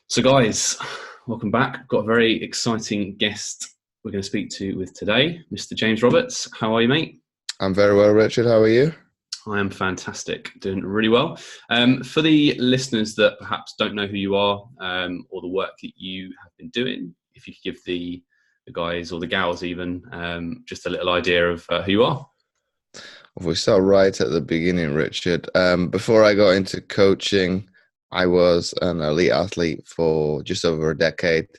So, guys, welcome back. Got a very exciting guest we're going to speak to with today, Mr. James Roberts. How are you, mate? I'm very well, Richard. How are you? I am fantastic, doing really well. For the listeners that perhaps don't know who you are or the work that you have been doing, if you could give the guys or the gals even just a little idea of who you are. If we start right at the beginning, Richard. Before I got into coaching, I was an elite athlete for just over a decade.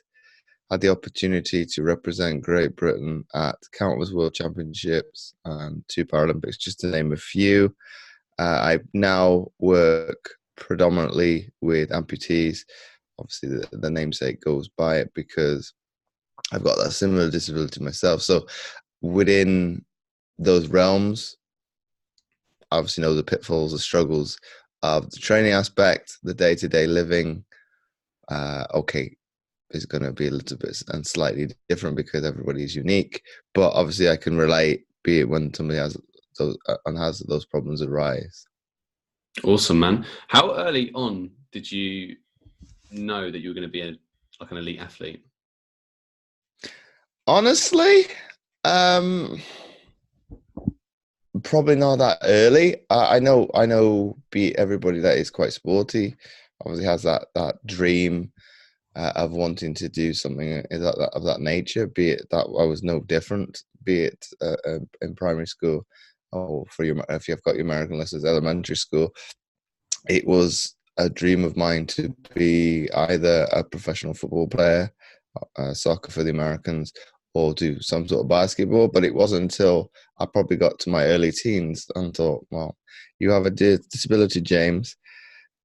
Had the opportunity to represent Great Britain at countless World Championships and two Paralympics, just to name a few. I now work predominantly with amputees. Obviously, the namesake goes by it because I've got that similar disability myself. So within those realms, obviously know the pitfalls, the struggles of the training aspect, the day-to-day living. Okay, is going to be a little bit and slightly different because everybody is unique. But obviously, I can relate, be it when somebody has those problems arise. Awesome, man. How early on did you know that you were going to be like an elite athlete? Honestly, probably not that early. I know. Be everybody that is quite sporty, obviously has that dream of wanting to do something of that nature. Be it that I was no different. Be it in primary school, or if you've got your American lessons, elementary school, it was a dream of mine to be either a professional football player, soccer for the Americans, or do some sort of basketball. But it wasn't until I probably got to my early teens and thought, well, you have a disability, James.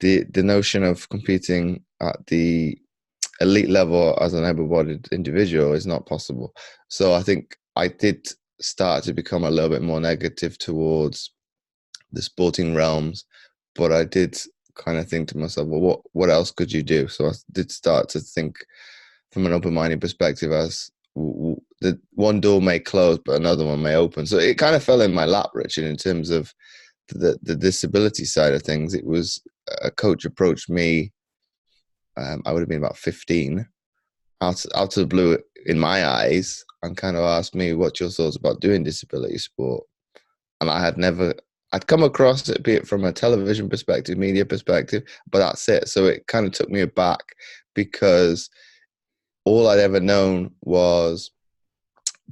The notion of competing at the elite level as an able-bodied individual is not possible. So I think I did start to become a little bit more negative towards the sporting realms, but I did kind of think to myself, well, what else could you do? So I did start to think from an open-minded perspective as the one door may close, but another one may open. So it kind of fell in my lap, Richard, in terms of the disability side of things. It was a coach approached me. I would have been about 15, out of the blue in my eyes, and kind of asked me, "What's your thoughts about doing disability sport?" And I'd come across it, be it from a television perspective, media perspective, but that's it. So it kind of took me aback because all I'd ever known was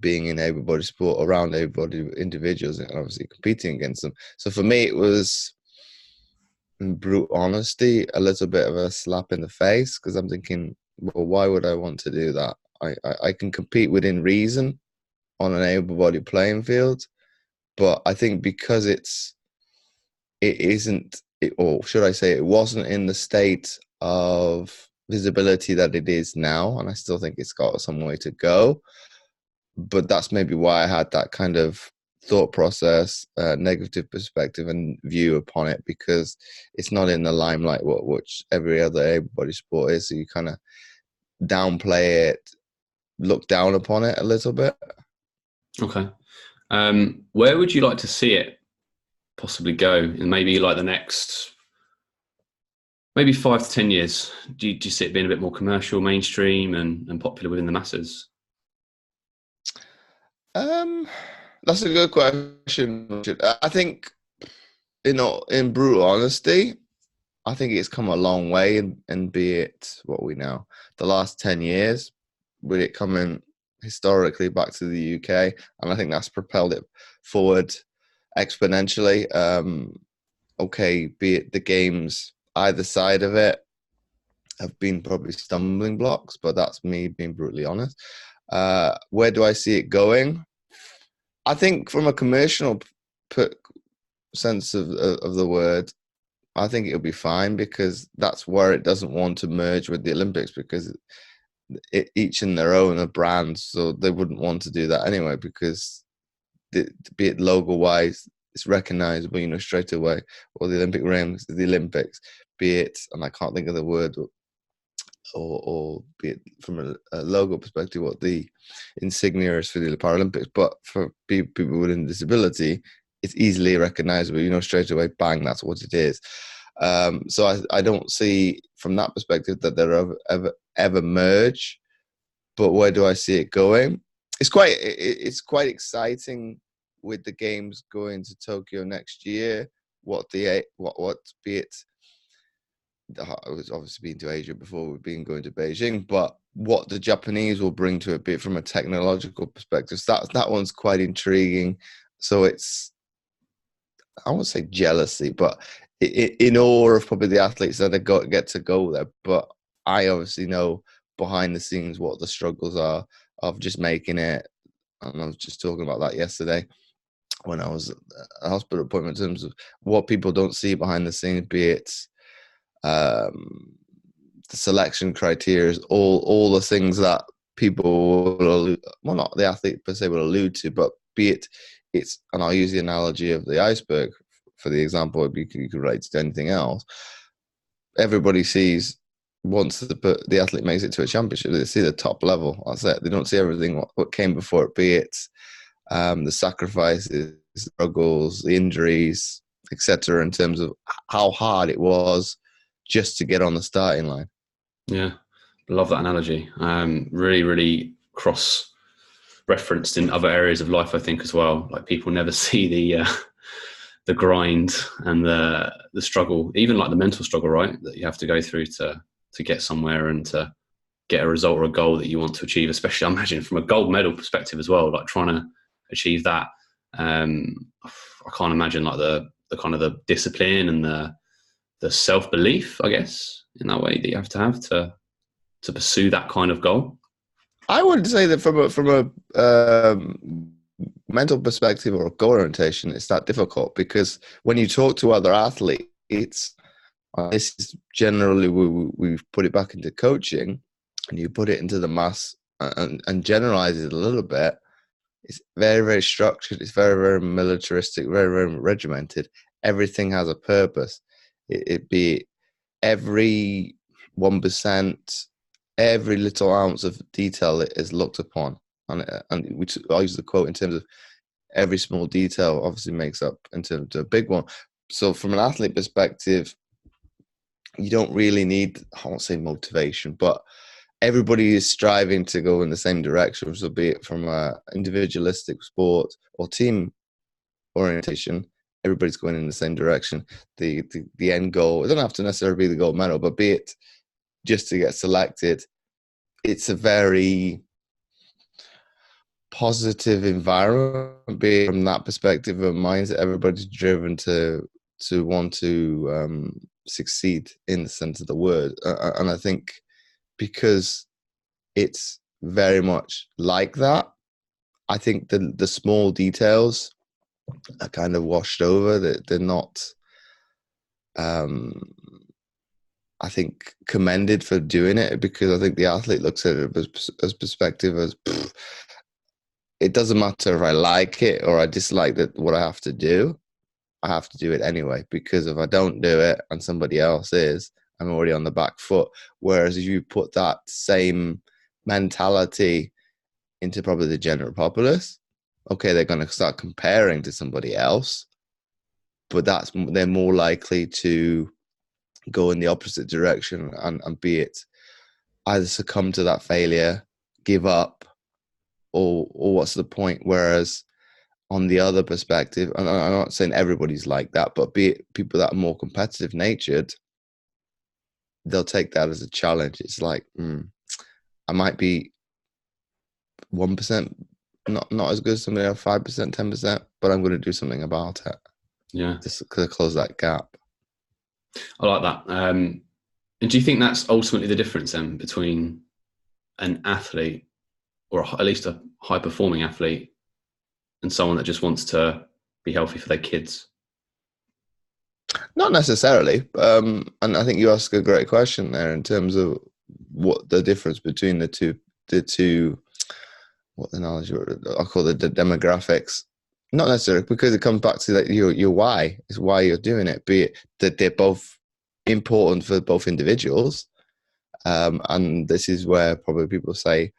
being in able-bodied sport around able-bodied individuals and obviously competing against them. So for me, it was, in brute honesty, a little bit of a slap in the face because I'm thinking, well, why would I want to do that? I can compete within reason on an able-bodied playing field, but I think because it isn't, or should I say, it wasn't in the state of visibility that it is now, and I still think it's got some way to go. But that's maybe why I had that kind of thought process, negative perspective and view upon it, because it's not in the limelight which every other able-bodied sport is. So you kind of downplay it, look down upon it a little bit. Okay. Where would you like to see it possibly go in maybe like the next maybe 5 to 10 years? Do you see it being a bit more commercial, mainstream, and popular within the masses? That's a good question, Richard. I think, in brutal honesty, I think it's come a long way, and be it what we know, the last 10 years, with it coming historically back to the UK, and I think that's propelled it forward exponentially. Okay, be it the games, either side of it have been probably stumbling blocks, but that's me being brutally honest. Where do I see it going? I think from a commercial sense of the word, I think it'll be fine because that's where it doesn't want to merge with the Olympics, because each in their own are brands, so they wouldn't want to do that anyway, because be it logo wise, it's recognizable, straight away. Or the Olympic rings, the Olympics, be it, and I can't think of the word, or be it from a logo perspective, what the insignia is for the Paralympics. But for people with a disability, it's easily recognizable, straight away, bang, that's what it is. So I don't see from that perspective that they'll ever merge. But where do I see it going? It's quite exciting with the games going to Tokyo next year. What be it? I was obviously been to Asia before we've been going to Beijing, but what the Japanese will bring to it, be it from a technological perspective, so that one's quite intriguing. So it's, I won't say jealousy, but in awe of probably the athletes that get to go there. But I obviously know behind the scenes what the struggles are of just making it. And I was just talking about that yesterday when I was at a hospital appointment, in terms of what people don't see behind the scenes, be it the selection criteria, all the things that people will well, not the athlete per se will allude to, but be it's, and I'll use the analogy of the iceberg for the example, you could relate to anything else. Everybody sees, once the athlete makes it to a championship, they see the top level. That's it. They don't see everything what came before it, be it the sacrifices, the struggles, the injuries, etc., in terms of how hard it was just to get on the starting line. Yeah, love that analogy. Really, really cross-referenced in other areas of life, I think, as well. Like, people never see the grind and the struggle, even like the mental struggle, right, that you have to go through to get somewhere and to get a result or a goal that you want to achieve, especially, I imagine, from a gold medal perspective as well, like trying to achieve that. I can't imagine like the kind of the discipline and the self-belief, I guess, in that way that you have to pursue that kind of goal. I would say that from a mental perspective or goal orientation, it's that difficult, because when you talk to other athletes, this is generally, we've put it back into coaching, and you put it into the mass and generalize it a little bit. It's very, very structured. It's very, very militaristic, very, very regimented. Everything has a purpose. It be every 1%, every little ounce of detail is looked upon. And I use the quote in terms of every small detail obviously makes up into a big one. So from an athlete perspective, you don't really need, I won't say motivation, but everybody is striving to go in the same direction. So be it from a individualistic sport or team orientation, everybody's going in the same direction. The end goal, it doesn't have to necessarily be the gold medal, but be it just to get selected, it's a very positive environment. Be it from that perspective of mindset, everybody's driven to want to succeed in the sense of the word. And I think because it's very much like that, I think the small details are kind of washed over. They're not, I think, commended for doing it, because I think the athlete looks at it as perspective as, it doesn't matter if I like it or I dislike what I have to do. I have to do it anyway, because if I don't do it and somebody else is, I'm already on the back foot. Whereas if you put that same mentality into probably the general populace, okay, they're going to start comparing to somebody else, but they're more likely to go in the opposite direction and be it either succumb to that failure, give up, or what's the point? Whereas on the other perspective, and I'm not saying everybody's like that, but be it people that are more competitive natured, they'll take that as a challenge. It's like, I might be 1% not as good as somebody else, 5%, 10%, but I'm going to do something about it. Yeah, just to close that gap. I like that. And do you think that's ultimately the difference then between an athlete, or at least a high performing athlete, and someone that just wants to be healthy for their kids? Not necessarily. And I think you ask a great question there in terms of what the difference between the two, what the knowledge, I call it the demographics. Not necessarily, because it comes back to that your why is why you're doing it. Be it that they're both important for both individuals. And this is where probably people say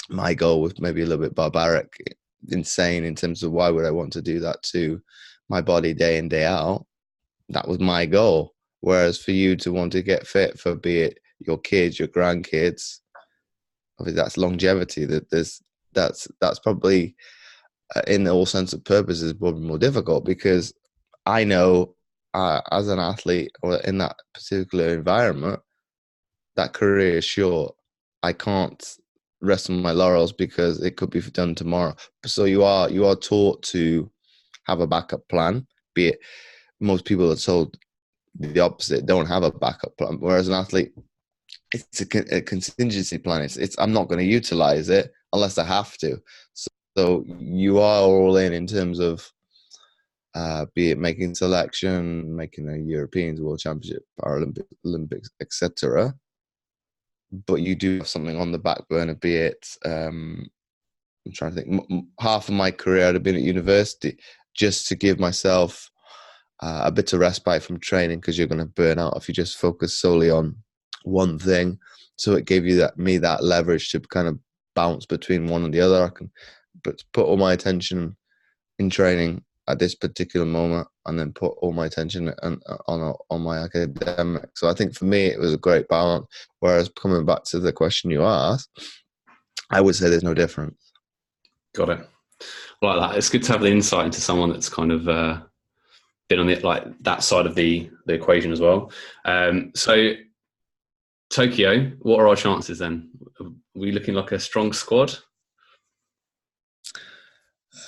my goal was maybe a little bit barbaric, insane in terms of why would I want to do that to my body day in, day out. That was my goal. Whereas for you to want to get fit for, be it your kids, your grandkids, obviously that's longevity. That's probably in all sense of purposes probably more difficult, because I know as an athlete or in that particular environment, that career is short. I can't rest on my laurels because it could be done tomorrow. So you are taught to have a backup plan. Be it, most people are told the opposite, don't have a backup plan. Whereas an athlete, it's a contingency plan. It's I'm not going to utilize it unless I have to. So you are all in terms of be it making selection, making the Europeans, World Championship, Paralympics, Olympics, etc. But you do have something on the back burner, be it, I'm trying to think, half of my career I'd have been at university just to give myself a bit of respite from training, because you're going to burn out if you just focus solely on one thing. So it gave you that leverage to kind of bounce between one and the other. I can put all my attention in training at this particular moment, and then put all my attention on my academic. So I think for me it was a great balance. Whereas coming back to the question you asked, I would say there's no difference. Got it. Like that. It's good to have the insight into someone that's kind of been on that side of the equation as well. So Tokyo, what are our chances then? Are we looking like a strong squad?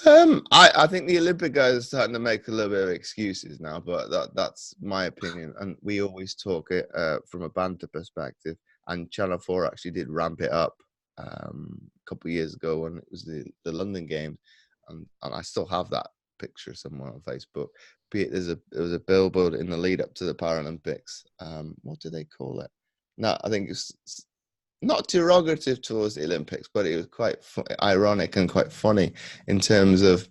I think the Olympic guys are starting to make a little bit of excuses now, but that's my opinion. And we always talk it from a banter perspective. And Channel 4 actually did ramp it up a couple of years ago when it was the London Games, and I still have that picture somewhere on Facebook. There was a billboard in the lead up to the Paralympics. What do they call it? No, I think it's not derogative towards the Olympics, but it was quite ironic and quite funny in terms of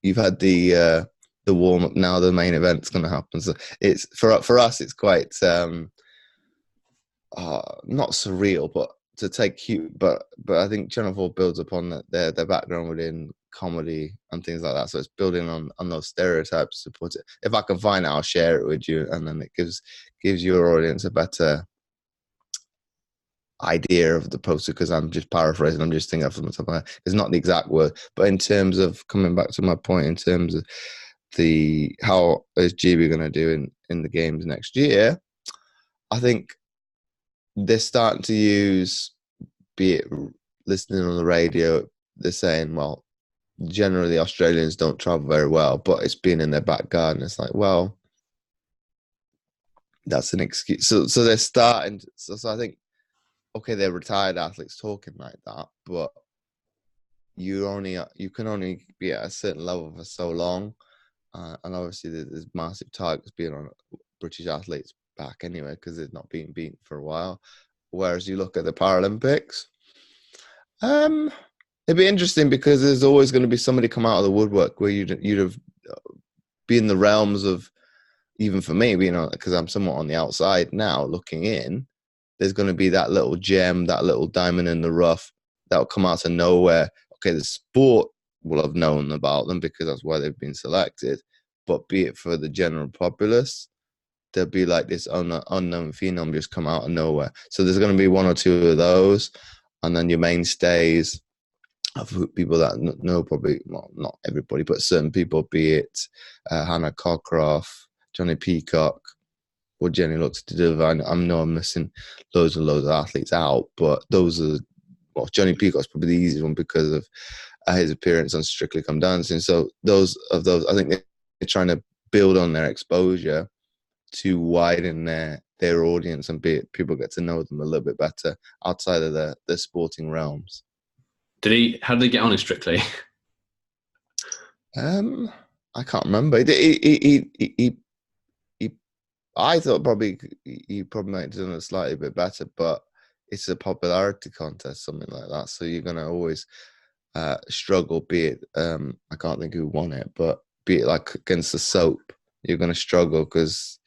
you've had the warm up, now the main event's going to happen. So it's for us, it's quite not surreal, but to take cute. But I think Channel 4 builds upon their background within comedy and things like that. So it's building on those stereotypes to put it. If I can find it, I'll share it with you, and then it gives your audience a better idea of the poster, because I'm just paraphrasing. I'm just thinking off the top of my head. It's not the exact word, but in terms of coming back to my point, in terms of how is GB going to do in the games next year, I think they're starting to use, be it listening on the radio, they're saying, well, generally Australians don't travel very well, but it's been in their back garden. It's like, well, that's an excuse. So they're starting. So I think, okay, they're retired athletes talking like that, but you can only be at a certain level for so long, and obviously there's massive targets being on British athletes back anyway, because they've not been beaten for a while. Whereas you look at the Paralympics, it'd be interesting, because there's always going to be somebody come out of the woodwork where you'd have been in the realms of, even for me, because I'm somewhat on the outside now looking in, there's going to be that little gem, that little diamond in the rough that will come out of nowhere. Okay, the sport will have known about them because that's why they've been selected. But be it for the general populace, there'll be like this unknown phenom just come out of nowhere. So there's going to be one or two of those. And then your mainstays of people that know, probably, well, not everybody, but certain people, be it Hannah Cockcroft, Johnny Peacock, what Jenny looks to do. I know I'm missing loads and loads of athletes out, but those are, well, Johnny Peacock's probably the easiest one because of his appearance on Strictly Come Dancing. So those, I think they're trying to build on their exposure to widen their audience and people get to know them a little bit better outside of the sporting realms. How did he get on in Strictly? I can't remember. I thought probably he probably might have done it slightly bit better, but it's a popularity contest, something like that. So you're gonna always struggle. Be it I can't think who won it, but be it like against the soap, you're gonna struggle because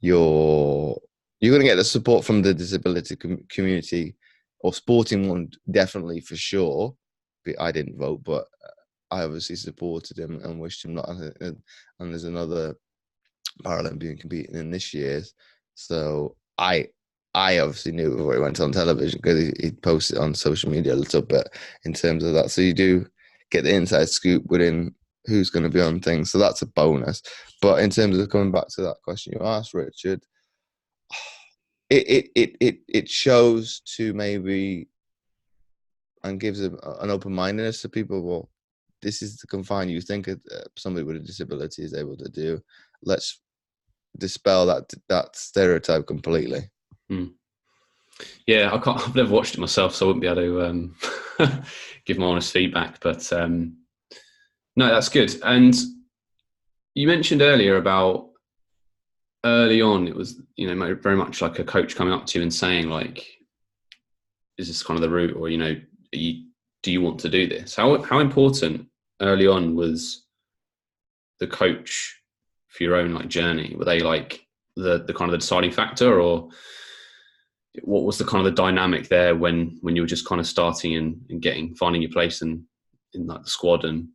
you're gonna get the support from the disability community or sporting one, definitely for sure. I didn't vote, but I obviously supported him and wished him luck. And there's another Paralympian competing in this year's. So I obviously knew before he went on television because he posted on social media a little bit in terms of that. So you do get the inside scoop within who's going to be on things. So that's a bonus. But in terms of coming back to that question you asked, Richard, it shows to maybe and gives an open-mindedness to people. Well, this is the confine you think somebody with a disability is able to do. Let's dispel that stereotype completely. Yeah, I've never watched it myself, so I wouldn't be able to give my honest feedback. But no, that's good. And you mentioned earlier about early on, it was, you know, very much like a coach coming up to you and saying, like, is this kind of the route, or, you know, do you want to do this? How important early on was the coach for your own like journey? Were they like the kind of the deciding factor, or what was the kind of the dynamic there when you were just kind of starting and finding your place in like the squad? And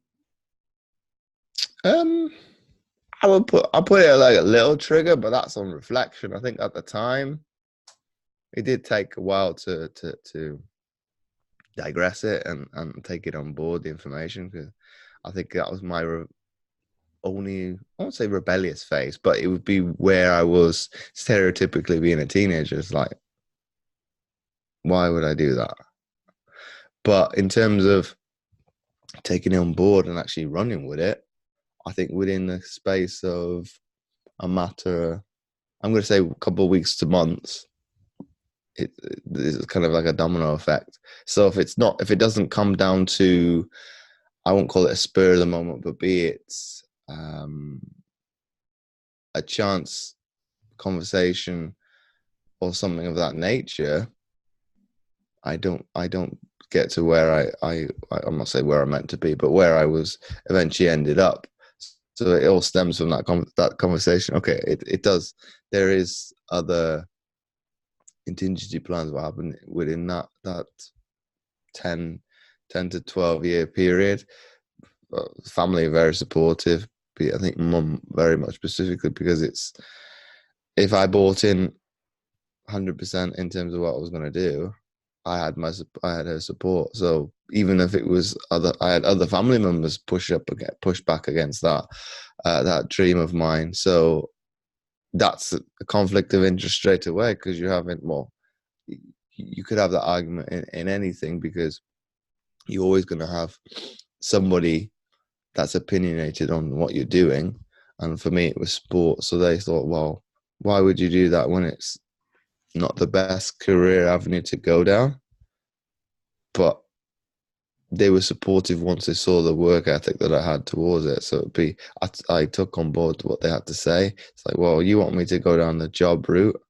I'll put it like a little trigger, but that's on reflection. I think at the time it did take a while to digress it and take it on board, the information, because I think that was my only, I won't say rebellious phase, but it would be where I was stereotypically being a teenager. It's like, why would I do that? But in terms of taking it on board and actually running with it, I think within the space of a matter, I'm going to say a couple of weeks to months, it's kind of like a domino effect. So if it doesn't come down to, I won't call it a spur of the moment, but be it a chance conversation or something of that nature, I don't get to where I'm not saying where I'm meant to be, but where I was eventually ended up. So it all stems from that conversation. Okay, it does. There is other contingency plans what happened within that 10 to 12 year period. Family are very supportive. I think mum very much specifically, because it's, if I bought in 100% in terms of what I was going to do, I had her support. So even if it was I had other family members push back against that dream of mine. So that's a conflict of interest straight away, because you haven't, well, you could have that argument in anything, because you're always going to have somebody that's opinionated on what you're doing. And for me, it was sport. So they thought, well, why would you do that when it's not the best career avenue to go down? But they were supportive once they saw the work ethic that I had towards it. So I took on board what they had to say. It's like, well, you want me to go down the job route?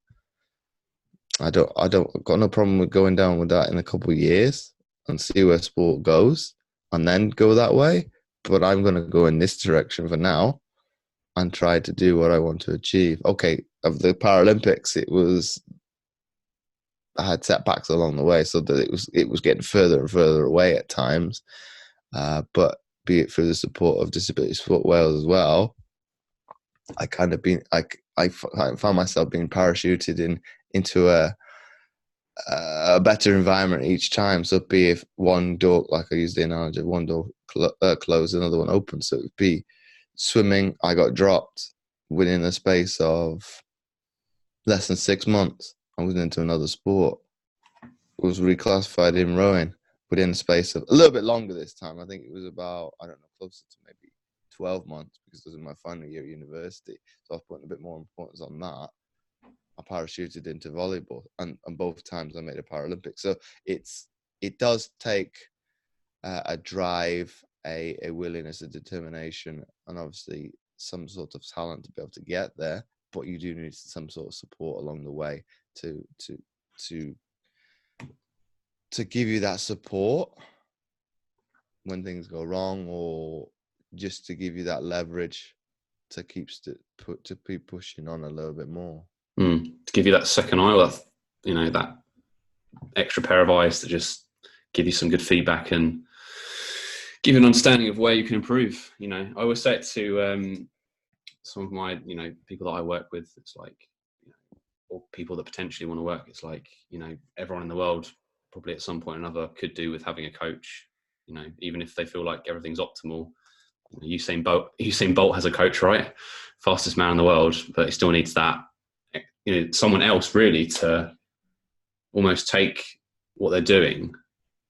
I don't got no problem with going down with that in a couple of years and see where sport goes, and then go that way. But I'm going to go in this direction for now and try to do what I want to achieve. Okay, of the Paralympics, I had setbacks along the way, so that it was getting further and further away at times. But be it through the support of Disability Sport Wales as well, I found myself being parachuted into a better environment each time. So be if one door, like I used the analogy, one door closed, another one open. So it would be swimming. I got dropped within a space of less than 6 months. I was into another sport. Was reclassified in rowing within a space of a little bit longer this time. I think it was about, I don't know, closer to maybe 12 months, because it was in my final year at university. So I was putting a bit more importance on that. I parachuted into volleyball, and both times I made a Paralympic. So it does take a drive, a willingness, a determination, and obviously some sort of talent to be able to get there. But you do need some sort of support along the way to give you that support when things go wrong, or just to give you that leverage to keep pushing on a little bit more. To give you that second eye, or that extra pair of eyes to just give you some good feedback and give you an understanding of where you can improve. I always say it to some of my, people that I work with, it's like, or people that potentially want to work, it's like, everyone in the world probably at some point or another could do with having a coach, even if they feel like everything's optimal. Usain Bolt has a coach, right? Fastest man in the world, but he still needs that, someone else really to almost take what they're doing,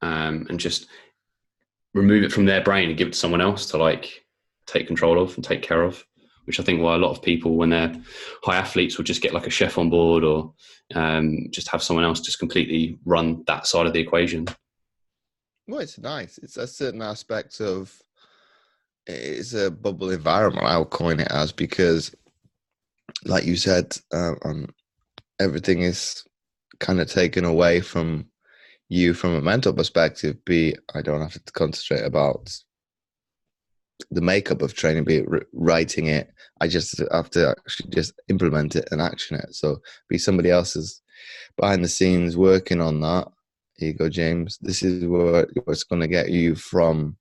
and just remove it from their brain and give it to someone else to like take control of and take care of, which I think why a lot of people, when they're high athletes, will just get like a chef on board, or just have someone else just completely run that side of the equation. Well, it's nice. It's a certain aspect of, it's a bubble environment, I'll coin it as, because like you said, everything is kind of taken away from you from a mental perspective. I don't have to concentrate about the makeup of training, be it writing it. I just have to actually just implement it and action it. So be somebody else's behind the scenes working on that. Here you go, James. This is what's going to get you from,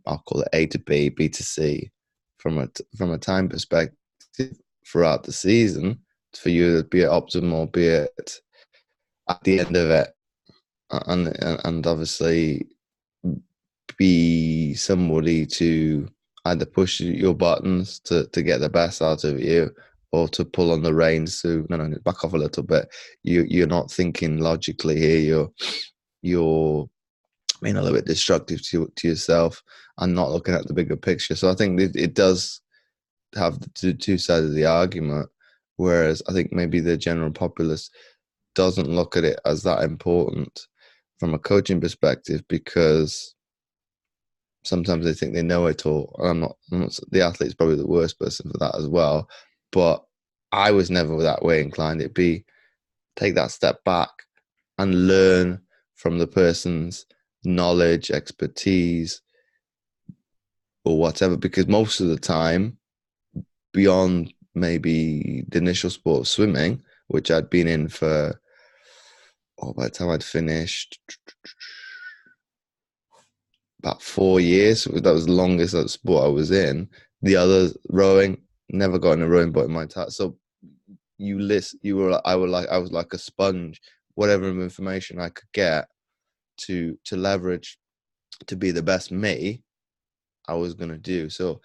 I'll call it A to B, B to C, from a time perspective throughout the season, for you to be optimal, be it at the end of it, and obviously be somebody to either push your buttons to get the best out of you, or to pull on the reins to no, back off a little bit. You're not thinking logically here. You're being a little bit destructive to yourself and not looking at the bigger picture. So I think it does have the two sides of the argument, whereas I think maybe the general populace doesn't look at it as that important from a coaching perspective, because sometimes they think they know it all. I'm not, the athlete's probably the worst person for that as well, but I was never that way inclined. It'd be take that step back and learn from the person's knowledge, expertise, or whatever, because most of the time, beyond maybe the initial sport of swimming, which I'd been in for, by the time I'd finished, about 4 years. That was the longest sport I was in. The other, rowing, never got in a rowing boat in my entire. So I was like a sponge. Whatever information I could get to leverage to be the best me, I was gonna do. So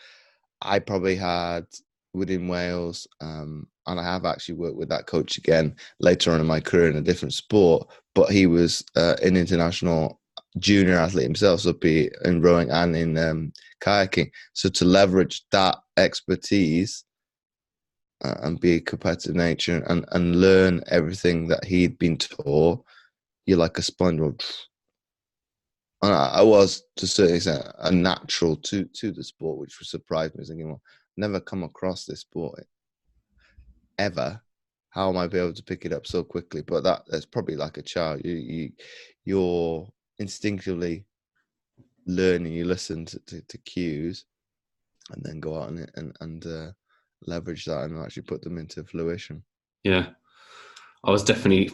I probably had within Wales, and I have actually worked with that coach again later on in my career in a different sport, but he was an international junior athlete himself, so be in rowing and in kayaking. So to leverage that expertise and be a competitive nature and learn everything that he'd been taught, you're like a sponge. And I was, to a certain extent, a natural to the sport, which surprised me. Thinking, well, never come across this sport ever. How am I be able to pick it up so quickly? But that's probably like a child. You're instinctively learning. You listen to cues, and then go out and leverage that and actually put them into fruition. Yeah, I was definitely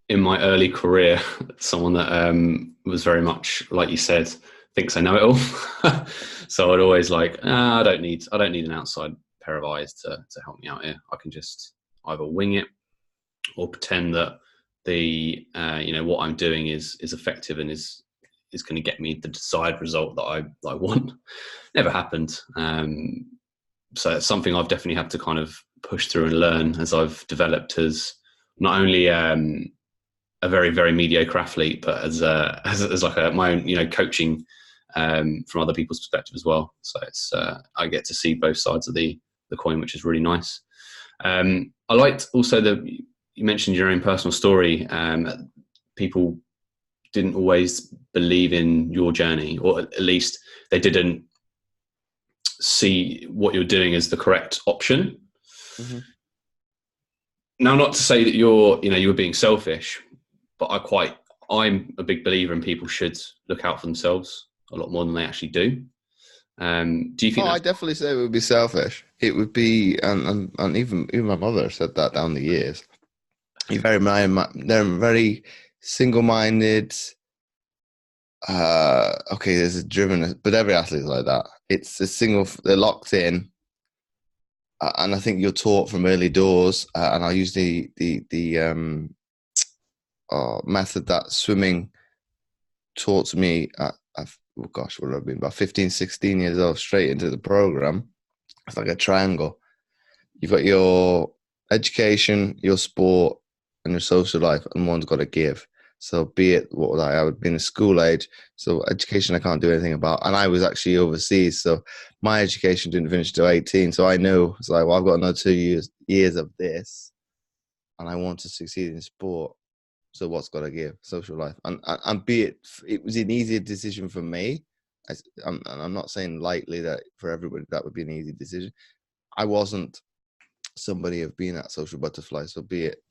in my early career someone that was very much, like you said, thinks I know it all. So I'd always like, I don't need an outside pair of eyes to help me out here. I can just either wing it or pretend that the what I'm doing is effective and is going to get me the desired result that I want. Never happened. So it's something I've definitely had to kind of push through and learn as I've developed as not only a very, very mediocre athlete, but as like my own coaching from other people's perspective as well. So it's I get to see both sides of the coin, which is really nice. I liked also you mentioned your own personal story. People didn't always believe in your journey, or at least they didn't see what you're doing as the correct option. Mm-hmm. Now, not to say that you were being selfish, but I'm a big believer in people should look out for themselves a lot more than they actually do. Do you think? I definitely say it would be selfish. It would be, and even my mother said that down the years. They're very single-minded. Okay, there's a driven, but every athlete's like that. It's a single. They're locked in. and I think you're taught from early doors, and I'll use the method that swimming taught me oh gosh, what would have been about 15, 16 years old, straight into the program. It's like a triangle. You've got your education, your sport, and your social life, and one's got to give. So be it what was I would be in a school age. So education I can't do anything about. And I was actually overseas. So my education didn't finish till 18. So I knew it's like, well, I've got another 2 years of this, and I want to succeed in sport. So what's got to give? Social life. And be it was an easier decision for me. I'm not saying lightly that for everybody that would be an easy decision. I wasn't somebody of being that social butterfly. So be it,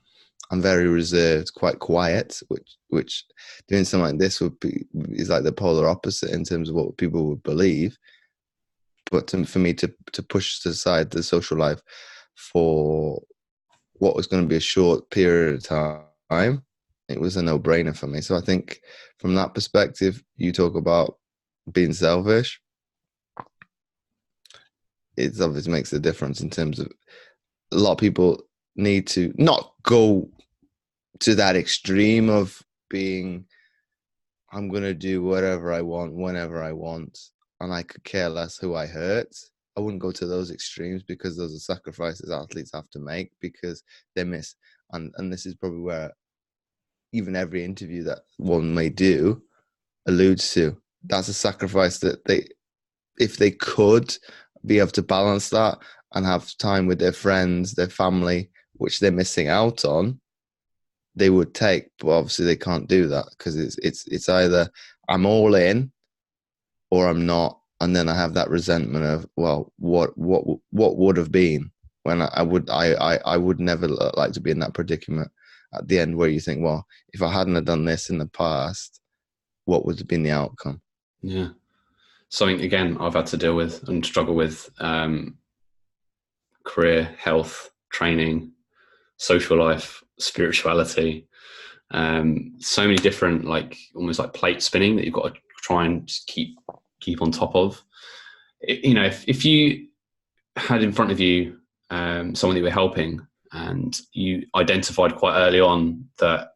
I'm very reserved, quite quiet, which doing something like this is like the polar opposite in terms of what people would believe. But for me to push aside the social life for what was going to be a short period of time, it was a no-brainer for me. So I think from that perspective, you talk about being selfish. It obviously makes a difference in terms of a lot of people need to not go to that extreme of being, I'm going to do whatever I want, whenever I want, and I could care less who I hurt. I wouldn't go to those extremes because those are sacrifices athletes have to make because they miss. And this is probably where even every interview that one may do alludes to. That's a sacrifice that if they could be able to balance that and have time with their friends, their family, which they're missing out on, they would take. But obviously they can't do that because it's either I'm all in or I'm not, and then I have that resentment of, well, what would have been when I would never like to be in that predicament at the end where you think, well, if I hadn't have done this in the past, what would have been the outcome? Yeah. Something, again, I've had to deal with and struggle with, career, health, training, social life, spirituality, so many different, like almost like plate spinning that you've got to try and just keep on top of. If you had in front of you someone that you were helping and you identified quite early on that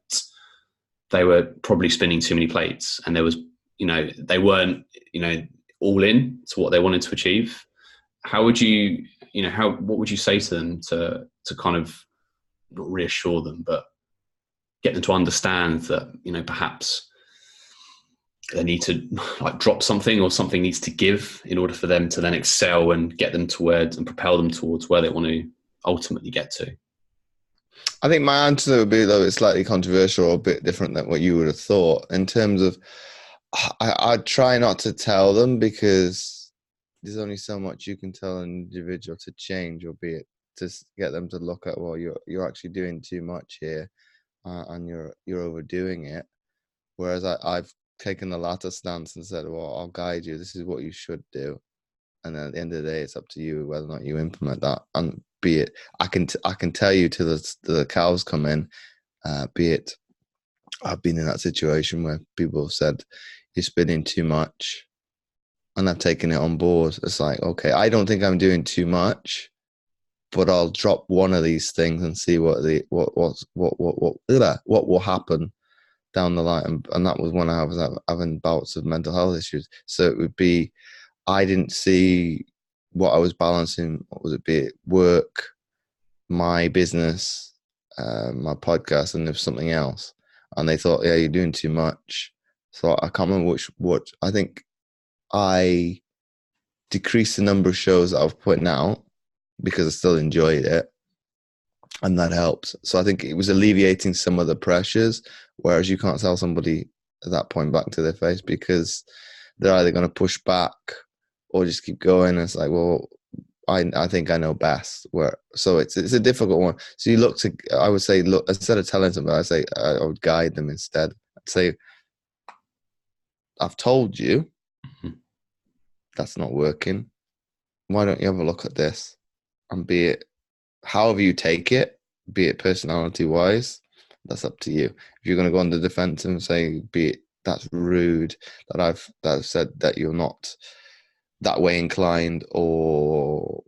they were probably spinning too many plates and there was, they weren't, all in to what they wanted to achieve, how would you, what would you say to them to kind of not reassure them, but get them to understand that, perhaps they need to like drop something or something needs to give in order for them to then excel and get them towards and propel them towards where they want to ultimately get to? I think my answer would be, though it's slightly controversial or a bit different than what you would have thought, in terms of I try not to tell them because there's only so much you can tell an individual to change, or be it to get them to look at, well, you're actually doing too much here, and you're overdoing it. Whereas I've taken the latter stance and said, well, I'll guide you. This is what you should do, and then at the end of the day, it's up to you whether or not you implement that. And be it, I can tell you till the cows come in. Be it, I've been in that situation where people have said you're spinning too much, and I've taken it on board. It's like, okay, I don't think I'm doing too much, but I'll drop one of these things and see what will happen down the line. And that was when I was having bouts of mental health issues. So it would be, I didn't see what I was balancing. What was it? Be it work, my business, my podcast, and there's something else. And they thought, yeah, you're doing too much. So I can't remember what I think I decreased the number of shows that I was putting out because I still enjoyed it, and that helps. So I think it was alleviating some of the pressures, whereas you can't tell somebody at that point back to their face because they're either going to push back or just keep going. And it's like, well, I think I know best. So it's a difficult one. So I would say, look, instead of telling somebody, I would guide them instead. I'd say, I've told you that's not working. Why don't you have a look at this? And be it however you take it, be it personality wise, that's up to you. If you're going to go on the defense and say, be it, that's rude that I've said that you're not that way inclined, or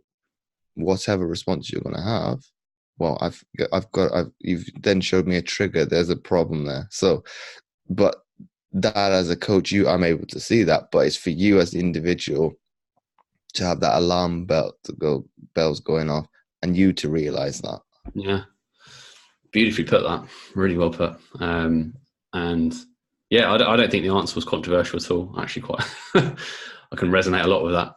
whatever response you're going to have, well, you've then showed me a trigger. There's a problem there. So, but that as a coach, I'm able to see that, but it's for you as the individual to have that alarm bells going off, and you to realize that. Yeah, beautifully put. That really well put. And yeah, I don't think the answer was controversial at all. Actually, quite, I can resonate a lot with that.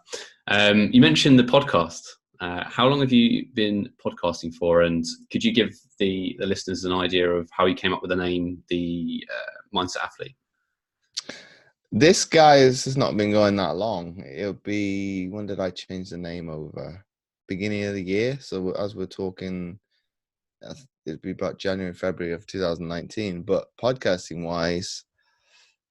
You mentioned the podcast. How long have you been podcasting for? And could you give the listeners an idea of how you came up with the name, the Mindset Athlete? This guy has not been going that long. It'll be, when did I change the name over? Beginning of the year. So as we're talking, it'd be about January, February of 2019. But podcasting wise,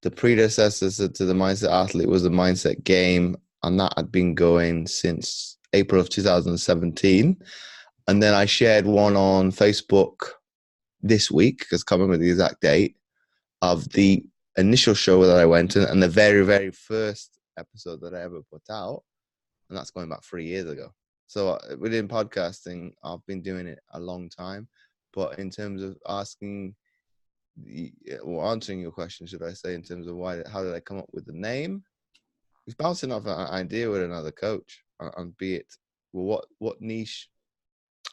the predecessor to the Mindset Athlete was the Mindset Game, and that had been going since April of 2017. And then I shared one on Facebook this week, because I can't remember the exact date, of the initial show that I went to and the very, very first episode that I ever put out. And that's going back 3 years ago. So within podcasting, I've been doing it a long time. But in terms of answering your question, should I say, in terms of how did I come up with the name? It's bouncing off an idea with another coach, and be it, well, what niche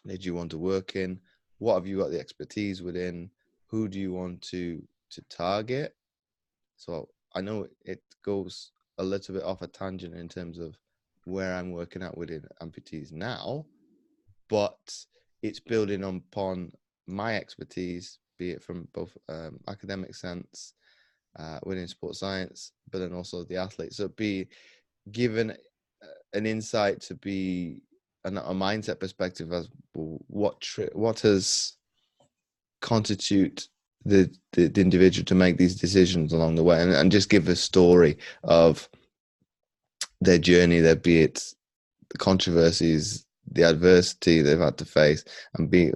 did you want to work in? What have you got the expertise within? Who do you want to target? So I know it goes a little bit off a tangent in terms of where I'm working at within amputees now, but it's building upon my expertise, be it from both academic sense, within sports science, but then also the athletes. So be given an insight to be a mindset perspective as what has constitute the individual to make these decisions along the way, and just give a story of their journey, there be it the controversies, the adversity they've had to face, and be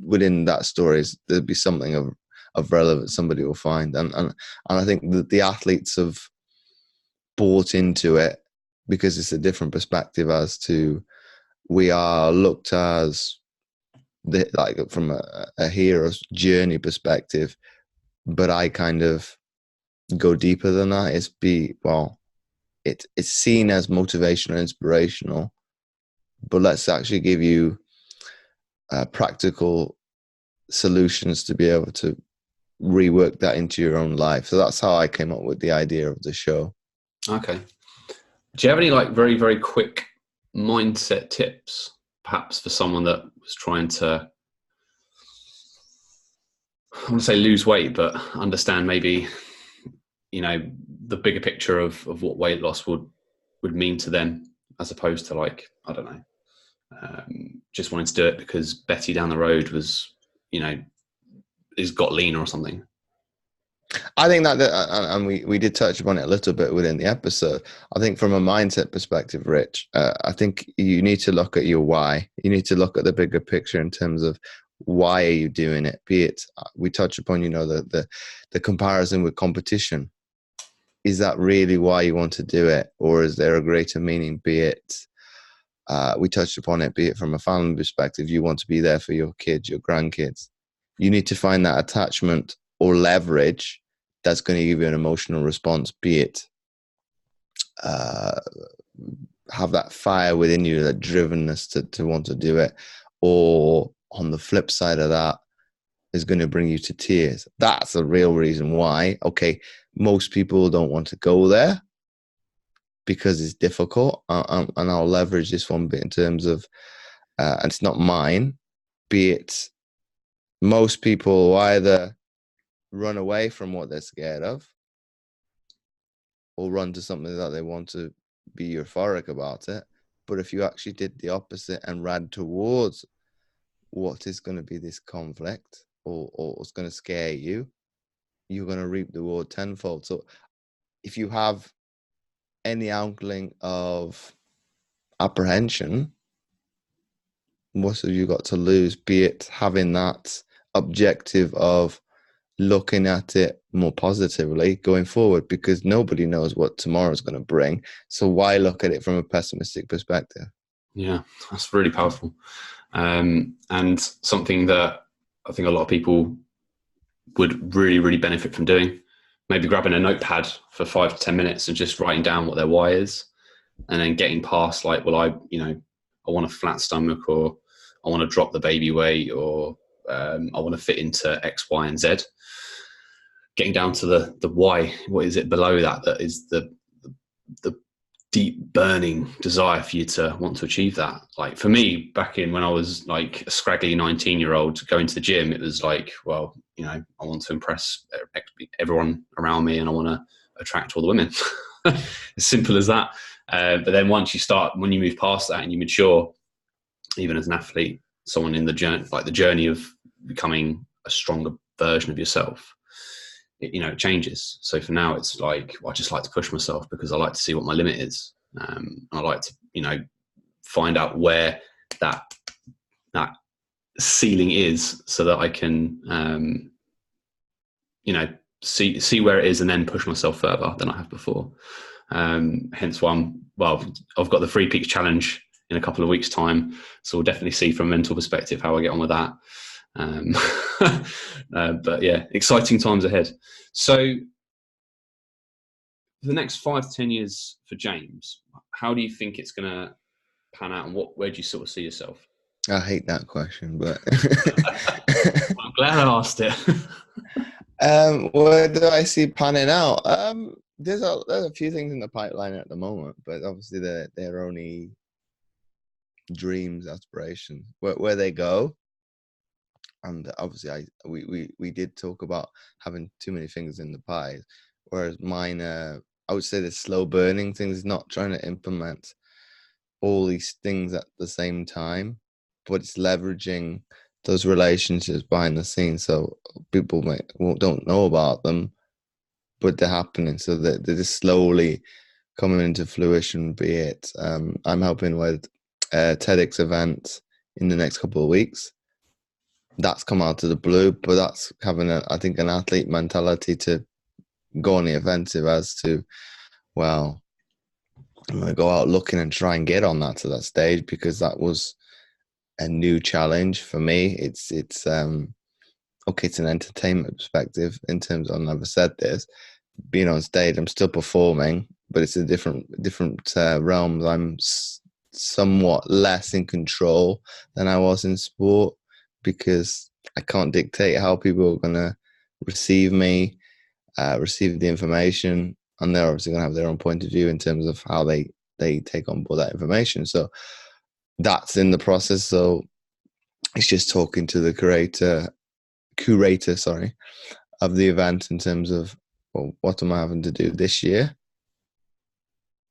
within that stories there'll be something of relevance somebody will find, and I think that the athletes have bought into it because it's a different perspective as to we are looked as like from a hero's journey perspective, but I kind of go deeper than that. It's seen as motivational, inspirational, but let's actually give you practical solutions to be able to rework that into your own life. So that's how I came up with the idea of the show. Okay. Do you have any very, very quick mindset tips, perhaps for someone that was trying to, I want to say lose weight, but understand maybe, the bigger picture of what weight loss would mean to them, as opposed to I don't know, just wanting to do it because Betty down the road was, has got leaner or something? I think that and we did touch upon it a little bit within the episode. I think from a mindset perspective, Rich, I think you need to look at your why. You need to look at the bigger picture in terms of why are you doing it? Be it, we touch upon, the comparison with competition. Is that really why you want to do it? Or is there a greater meaning? Be it, we touched upon it, be it from a family perspective, you want to be there for your kids, your grandkids. You need to find that attachment or leverage that's going to give you an emotional response, be it have that fire within you, that drivenness to want to do it, or on the flip side of that is going to bring you to tears. That's the real reason why. Okay, most people don't want to go there because it's difficult, and I'll leverage this one bit in terms of, and it's not mine, be it most people either run away from what they're scared of or run to something that they want to be euphoric about it. But if you actually did the opposite and ran towards what is going to be this conflict or what's going to scare you, you're going to reap the reward tenfold. So if you have any inkling of apprehension, what have you got to lose? Be it having that objective of looking at it more positively going forward, because nobody knows what tomorrow is going to bring. So why look at it from a pessimistic perspective? Yeah, that's really powerful. And something that I think a lot of people would really, really benefit from doing. Maybe grabbing a notepad for 5 to 10 minutes and just writing down what their why is, and then getting past like, well, I want a flat stomach, or I want to drop the baby weight, or I want to fit into X, Y, and Z. Getting down to the why. What is it below that is the deep burning desire for you to want to achieve that? Like for me, back in when I was like a scraggly 19-year-old going to the gym, it was like, well, I want to impress everyone around me, and I want to attract all the women. As simple as that. But then when you move past that and you mature, even as an athlete, someone in the journey of becoming a stronger version of yourself, it changes. So for now, it's like, I just like to push myself because I like to see what my limit is. I like to, find out where that ceiling is, so that I can, see where it is, and then push myself further than I have before. Hence why I've got the 3 Peaks Challenge in a couple of weeks' time. So we'll definitely see from a mental perspective how I get on with that. But yeah, exciting times ahead. So for the next 5 to 10 years for James, how do you think it's going to pan out, and where do you sort of see yourself? I hate that question, but I'm glad I asked it. where do I see panning out? There's a few things in the pipeline at the moment, but obviously they're only dreams, aspirations. Where they go, and obviously we did talk about having too many fingers in the pie, whereas mine, I would say the slow burning things, not trying to implement all these things at the same time, but it's leveraging those relationships behind the scenes, so people don't know about them, but they're happening, so that they're just slowly coming into fruition. Be it I'm helping with a TEDx event in the next couple of weeks. That's come out of the blue, but that's having I think an athlete mentality to go on the offensive as to, well, I'm going to go out looking and try and get on that stage, because that was a new challenge for me. It's okay, it's an entertainment perspective in terms of, I've never said this, being on stage, I'm still performing, but it's a different realms. I'm somewhat less in control than I was in sport, because I can't dictate how people are going to receive me, receive the information, and they're obviously going to have their own point of view in terms of how they take on board that information. So that's in the process. So it's just talking to the curator, of the event in terms of, well, what am I having to do this year?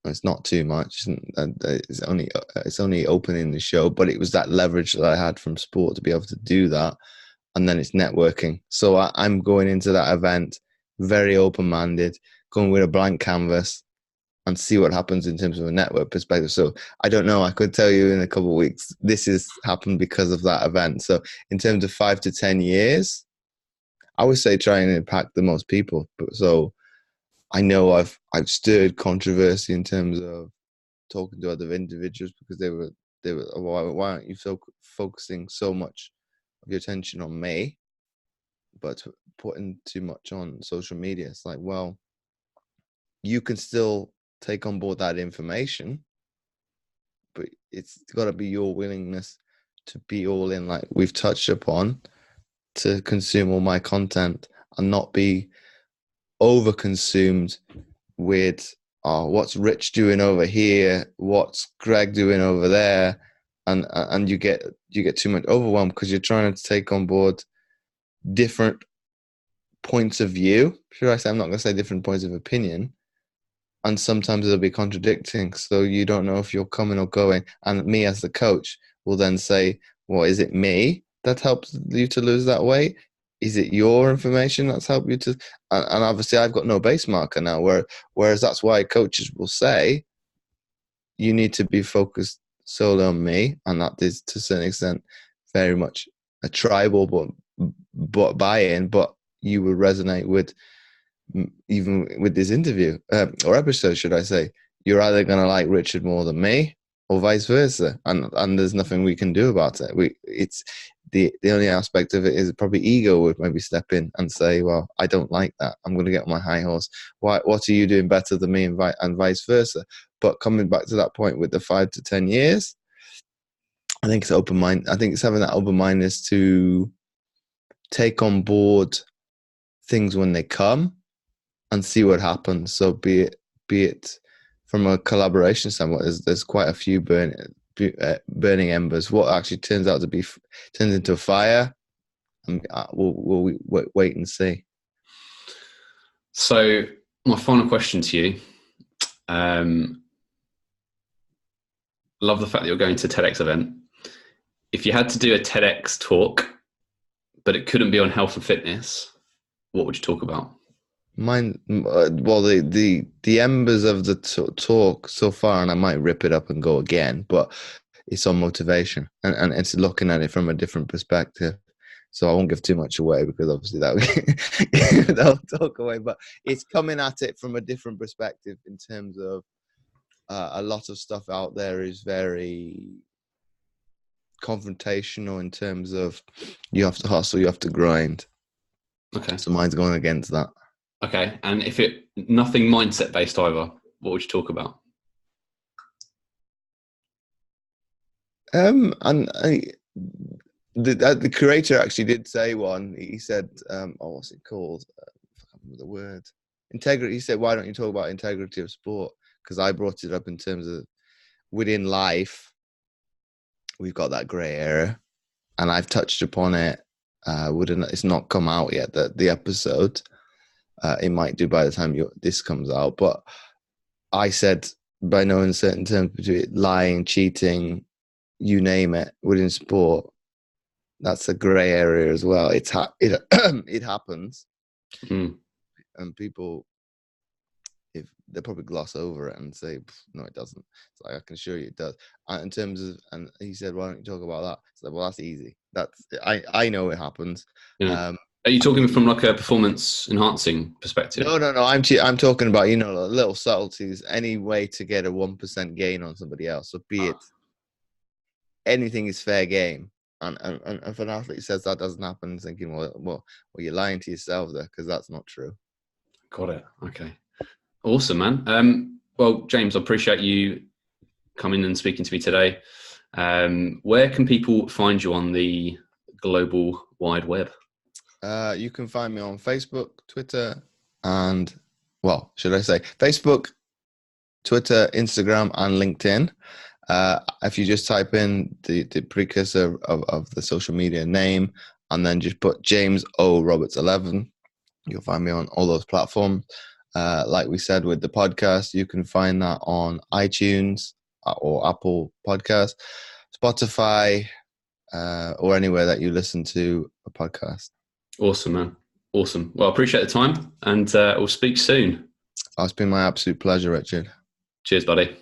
It's not too much. It's only opening the show, but it was that leverage that I had from sport to be able to do that, and then it's networking. So I'm going into that event very open-minded, going with a blank canvas, and see what happens in terms of a network perspective. So I don't know. I could tell you in a couple of weeks, this has happened because of that event. So in terms of 5 to 10 years, I would say try and impact the most people. So I know I've stirred controversy in terms of talking to other individuals, because they were, why aren't you focusing so much of your attention on me, but putting too much on social media? It's like, well, you can still take on board that information, but it's got to be your willingness to be all in, like we've touched upon, to consume all my content and not be over consumed with what's Rich doing over here, what's Greg doing over there, and you get too much overwhelmed because you're trying to take on board different points of view. Should I say? I'm not going to say different points of opinion, and sometimes it'll be contradicting, so you don't know if you're coming or going. And me as the coach will then say, well, is it me that helps you to lose that weight? Is it your information that's helped you to? And obviously I've got no base marker now, whereas that's why coaches will say you need to be focused solely on me, and that is to a certain extent very much a tribal but buy-in, but you will resonate with, even with this interview or episode, should I say, you're either going to like Richard more than me, or vice versa, and there's nothing we can do about it. It's the only aspect of it is probably ego would maybe step in and say, well, I don't like that, I'm going to get on my high horse. What are you doing better than me, and vice versa. But coming back to that point with the 5 to 10 years, I think it's open mind. I think it's having that open mindedness to take on board things when they come and see what happens. So be it from a collaboration standpoint, there's quite a few burning embers. What actually turns into a fire, and we'll wait and see. So my final question to you. Love the fact that you're going to a TEDx event. If you had to do a TEDx talk, but it couldn't be on health and fitness, what would you talk about? Mine, well, the embers of the talk so far, and I might rip it up and go again, but it's on motivation, and it's looking at it from a different perspective. So I won't give too much away, because obviously that'll talk away. But it's coming at it from a different perspective in terms of a lot of stuff out there is very confrontational in terms of you have to hustle, you have to grind. Okay. So mine's going against that. Okay. And if nothing mindset based either, what would you talk about? The creator actually did say one. He said, what's it called? I can't remember the word. Integrity. He said, why don't you talk about integrity of sport? Because I brought it up in terms of within life, we've got that grey area, and I've touched upon it. It's not come out yet, the episode. It might do by the time this comes out. But I said, by knowing certain terms between lying, cheating, you name it, within sport, that's a grey area as well. It happens, and people, if they probably gloss over it and say, no, it doesn't. It's like, I can assure you it does. In terms of, and he said, why don't you talk about that? It's like, well, that's easy. I know it happens. Yeah. Are you talking from like a performance enhancing perspective? No. I'm talking about, little subtleties, any way to get a 1% gain on somebody else. So be it anything is fair game. And if an athlete says that doesn't happen, thinking, well, you're lying to yourself there, because that's not true. Got it. Okay. Awesome, man. Well, James, I appreciate you coming and speaking to me today. Where can people find you on the global wide web? You can find me on Facebook, Twitter, and, well, should I say Facebook, Twitter, Instagram, and LinkedIn. If you just type in the precursor of the social media name, and then just put James O. Roberts 11, you'll find me on all those platforms. Like we said with the podcast, you can find that on iTunes or Apple Podcasts, Spotify, or anywhere that you listen to a podcast. Awesome, man. Awesome. Well, I appreciate the time, and we'll speak soon. It's been my absolute pleasure, Richard. Cheers, buddy.